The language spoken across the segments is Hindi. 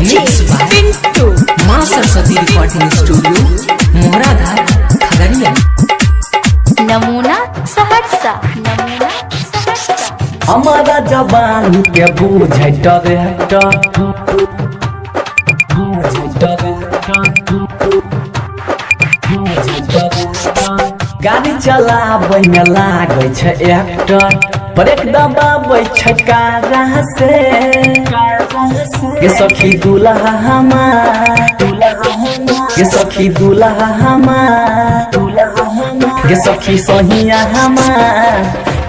मिक्स पिंटू मां सरस्वती रिकॉर्डिंग स्टूडियो मोहराधार खगड़िया। नमूना सहरसा हमारा जवान के बूझे डरे गाड़ी चलाबै में लागे छे एक्टर, ब्रेक दबाबै छे कारा से। ये सखी दूल्हा हमार, ये सखी दूल्हा हमार, ये सखी सोहिया हमार,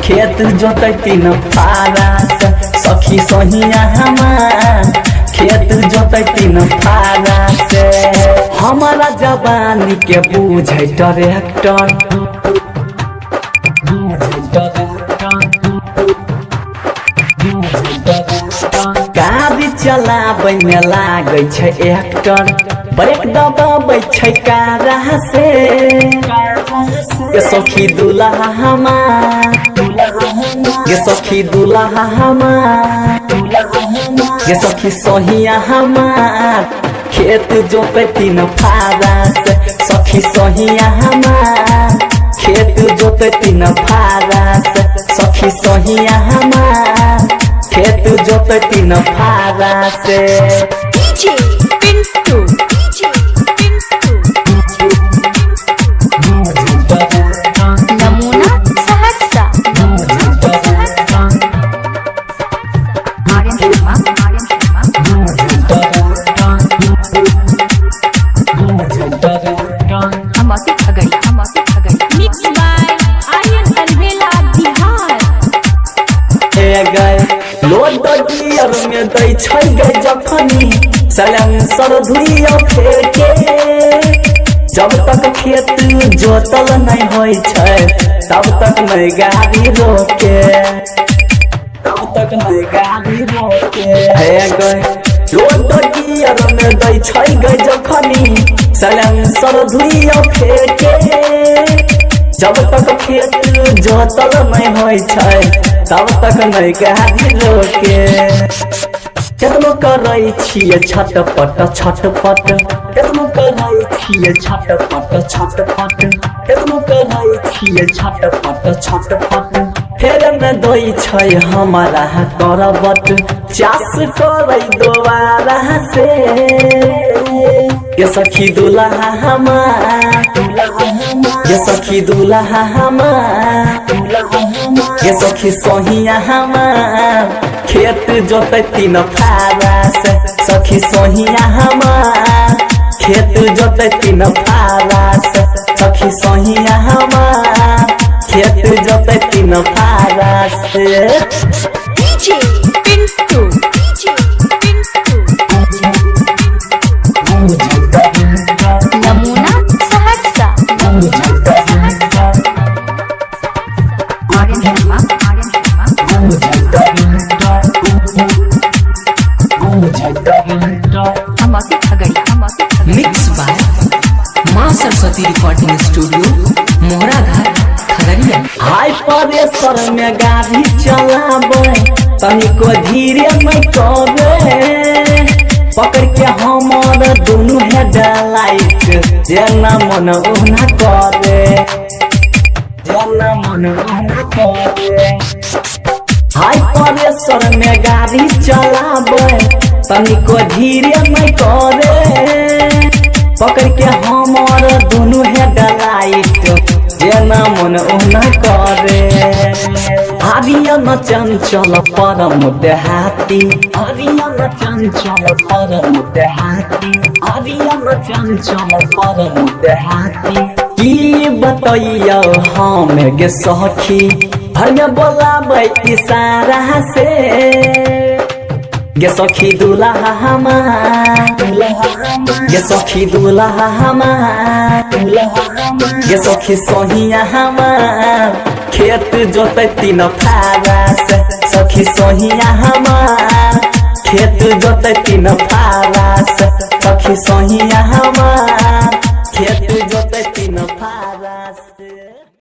खेत जोते तीन फारा से। सखी सोहिया हमार, खेत जोते तीन फारा से। हमारा जवानी के बूझे डायरेक्टर, गाड़ी चलाबै में लागे छे एक्टर, ब्रेक दबाबै छे कारा से। ये सखी दूल्हा हमार, ये सखी दूल्हा हमार, ये सखी सोहिया हमार, खेत जोते तीन फारा से। सखी सोहिया हमार, खेत जोते तीन फारा से। सखी सोहिया हमार, खेत जोते तीन फारा से। पिंटू नमूना सहरसा मिक्स बाय आर्यन अलवेला बिहार। लोड गियर में दै छै गै जखनी, सलेंसर धुइया फेंके। जब तक खेत जोतल नहीं होय छै, तब तक नहीं गाड़ी रोके, तब तक नहीं गाड़ी रोके। हे गै लोड गियर में दै छै गै जखनी, सलेंसर धुइया फेंके। जब तक खेत जोतल नहीं होय छै, तब तक नहीं गाड़ी रोके। केतनो करै छियै छटपट छटपट, केतनो करै छियै छटपट छटपट, केतनो करै छियै छटपट छटपट। फेर न दै छै हमारा करबट, चास करै दोबारा से। ये सखी दूल्हा हमार, ये सखी दूल्हा हमार, ये सखी सोहिया हमार, खेत जोते तीन फारा से। सखी सोहिया हमार, खेत जोते तीन फारा से। सखी सोहिया हमार, खेत जोते तीन फारा से। पिंटू नमूना सहरसा मिक्स बाय मां Saraswati recording studio Mohradhar Khagaria. High pressure में गाड़ी चलाबै, तनिको धीरे नहीं करे। पकड़ के हमार दोनों हेडलाइट, जेना मन ओना करे, जेना मन ओना करे। हाई प्रेशर में गाड़ी चलाबै, तनिको धीरे नहीं करे। पकड़ के हमार दोनों हेडलाइट, जेना मन ओना करे। आर्यन चंचल परम देहाती, आर्यन चंचल परम देहाती, आर्यन चंचल परम देहाती। की बतैया हम गे सखी, घर में बोलाबै इशारा से। गे सखी दूल्हा हमार, गे सखी दूल्हा हमार, गे सखी सोहिया हमार, खेत जोते तीन फारा से। सखी सोहिया हमार, खेत जोते तीन फारा से। सखी सोहिया हमार, खेत